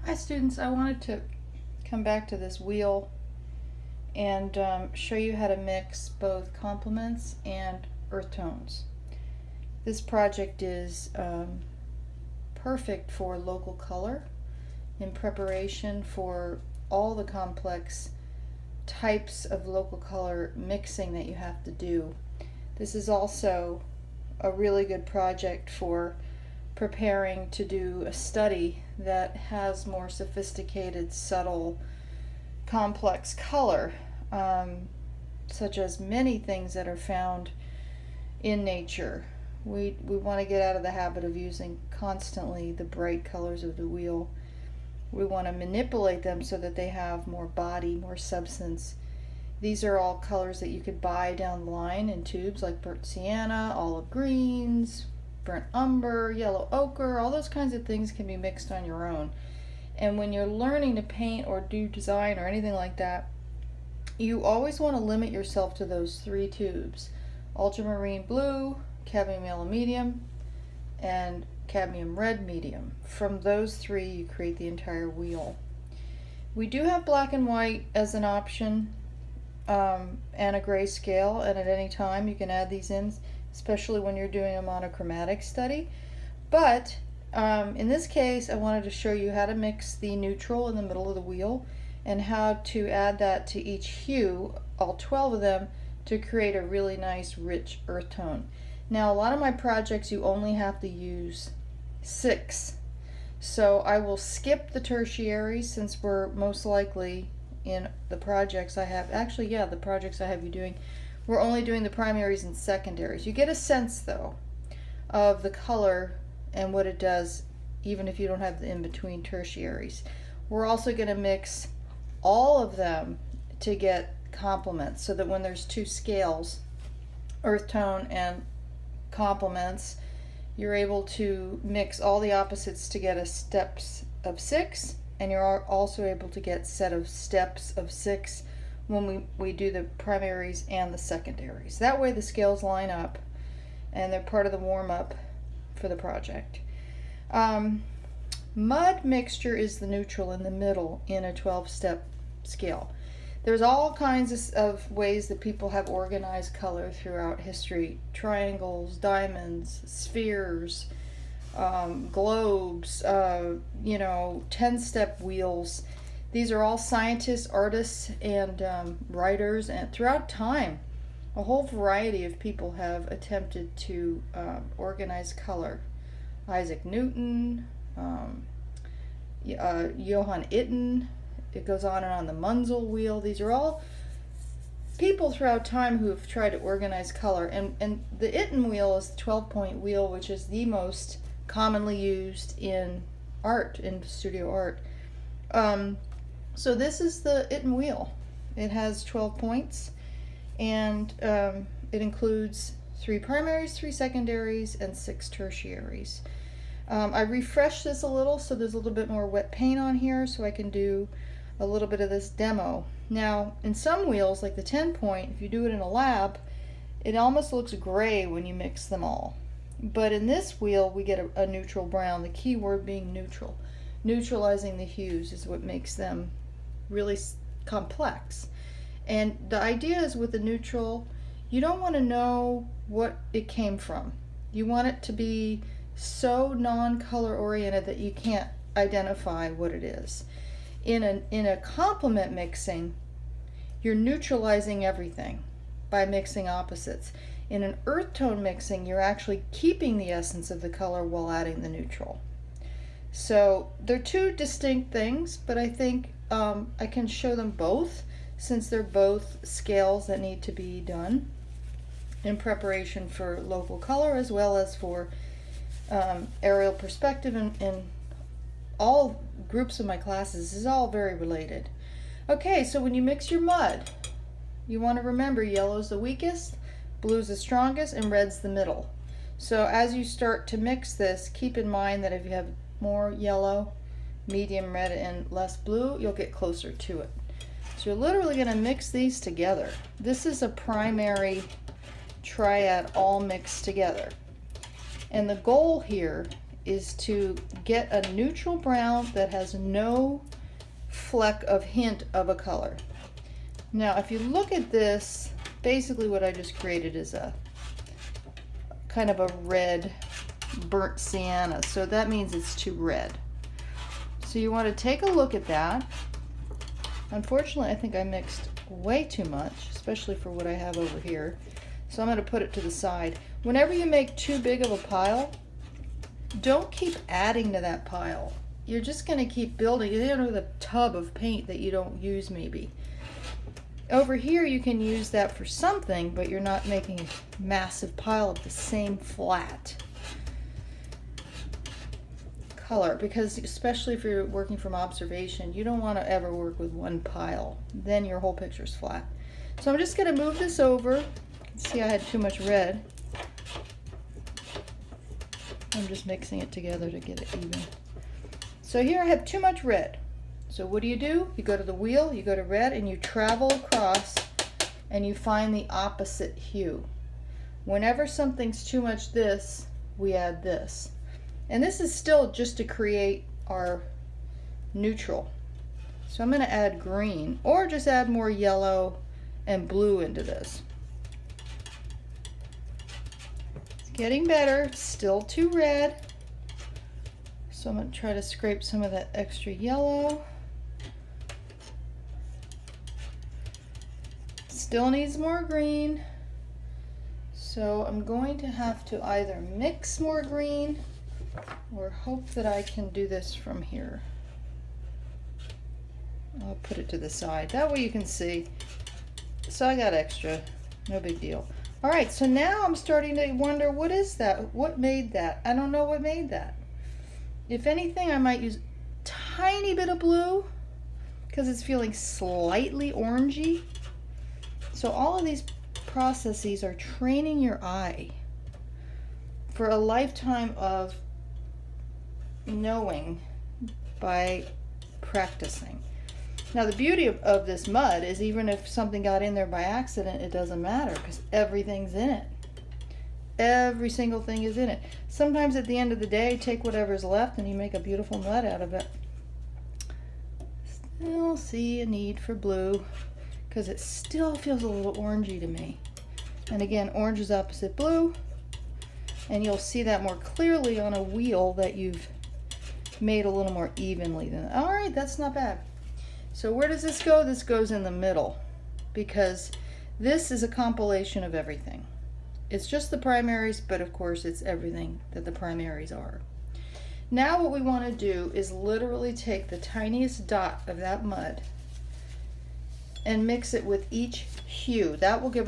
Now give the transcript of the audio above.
Hi students, I wanted to come back to this wheel and show you how to mix both complements and earth tones. This project is perfect for local color in preparation for all the complex types of local color mixing that you have to do. This is also a really good project for preparing to do a study that has more sophisticated, subtle, complex color, such as many things that are found in nature. We want to get out of the habit of using constantly the bright colors of the wheel. We want to manipulate them so that they have more body, more substance. These are all colors that you could buy down the line in tubes, like burnt sienna, olive greens, burnt umber, yellow ochre. All those kinds of things can be mixed on your own. And when you're learning to paint or do design or anything like that, you always want to limit yourself to those three tubes: ultramarine blue, cadmium yellow medium, and cadmium red medium. From those three, you create the entire wheel. We do have black and white as an option, and a grayscale, and at any time you can add these in, especially when you're doing a monochromatic study. But in this case, I wanted to show you how to mix the neutral in the middle of the wheel and how to add that to each hue, all 12 of them, to create a really nice rich earth tone. Now, a lot of my projects you only have to use 6, so I will skip the tertiaries since we're most likely in the projects I have, the projects I have you doing, we're only doing the primaries and secondaries. You get a sense though of the color and what it does even if you don't have the in-between tertiaries. We're also going to mix all of them to get complements, so that when there's two scales, earth tone and complements, you're able to mix all the opposites to get a steps of 6, and you're also able to get set of steps of 6 when we do the primaries and the secondaries. That way the scales line up and they're part of the warm-up for the project. Mud mixture is the neutral in the middle in a 12-step scale. There's all kinds of ways that people have organized color throughout history: triangles, diamonds, spheres, globes, 10-step wheels. These are all scientists, artists, and writers, and throughout time a whole variety of people have attempted to organize color. Isaac Newton, Johann Itten, it goes on and on, the Munsell wheel. These are all people throughout time who have tried to organize color, and the Itten wheel is the 12-point wheel, which is the most commonly used in art, in studio art. So this is the Itten wheel. It has 12 points, and it includes 3 primaries, 3 secondaries, and 6 tertiaries. I refreshed this a little, so there's a little bit more wet paint on here, so I can do a little bit of this demo. Now, in some wheels, like the 10-point, if you do it in a lab, it almost looks gray when you mix them all. But in this wheel, we get a neutral brown, the key word being neutral. Neutralizing the hues is what makes them really complex. And the idea is, with the neutral, you don't want to know what it came from. You want it to be so non-color oriented that you can't identify what it is. In a complement mixing, you're neutralizing everything by mixing opposites. In an earth tone mixing, you're actually keeping the essence of the color while adding the neutral. So they're two distinct things, but I think I can show them both, since they're both scales that need to be done in preparation for local color as well as for aerial perspective. In all groups of my classes, this is all very related. Okay, so when you mix your mud, you want to remember yellow's the weakest, blue's the strongest, and red's the middle. So as you start to mix this, keep in mind that if you have more yellow, medium red, and less blue, you'll get closer to it. So you're literally going to mix these together. This is a primary triad all mixed together. And the goal here is to get a neutral brown that has no fleck of hint of a color. Now, if you look at this, basically what I just created is a kind of a red burnt sienna. So that means it's too red. So you want to take a look at that. Unfortunately, I think I mixed way too much, especially for what I have over here. So I'm going to put it to the side. Whenever you make too big of a pile, don't keep adding to that pile. You're just going to keep building. You know, the tub of paint that you don't use maybe. Over here you can use that for something, but you're not making a massive pile of the same flat color, because especially if you're working from observation, you don't want to ever work with one pile. Then your whole picture's flat. So I'm just going to move this over. You can see I had too much red. I'm just mixing it together to get it even. So here I have too much red. So what do? You go to the wheel, you go to red, and you travel across and you find the opposite hue. Whenever something's too much this, we add this. And this is still just to create our neutral. So I'm going to add green, or just add more yellow and blue into this. It's getting better, still too red. So I'm going to try to scrape some of that extra yellow. Still needs more green. So I'm going to have to either mix more green or hope that I can do this from here. I'll put it to the side. That way you can see. So I got extra, no big deal. All right, so now I'm starting to wonder, what is that? What made that? I don't know what made that. If anything, I might use a tiny bit of blue because it's feeling slightly orangey. So all of these processes are training your eye for a lifetime of knowing by practicing. Now the beauty of this mud is, even if something got in there by accident, it doesn't matter because everything's in it. Every single thing is in it. Sometimes at the end of the day, take whatever's left and you make a beautiful mud out of it. Still see a need for blue because it still feels a little orangey to me. And again, orange is opposite blue, and you'll see that more clearly on a wheel that you've made a little more evenly than that. All right, that's not bad. So where does this go? This goes in the middle, because this is a compilation of everything. It's just the primaries, but of course it's everything that the primaries are. Now what we want to do is literally take the tiniest dot of that mud and mix it with each hue. That will give us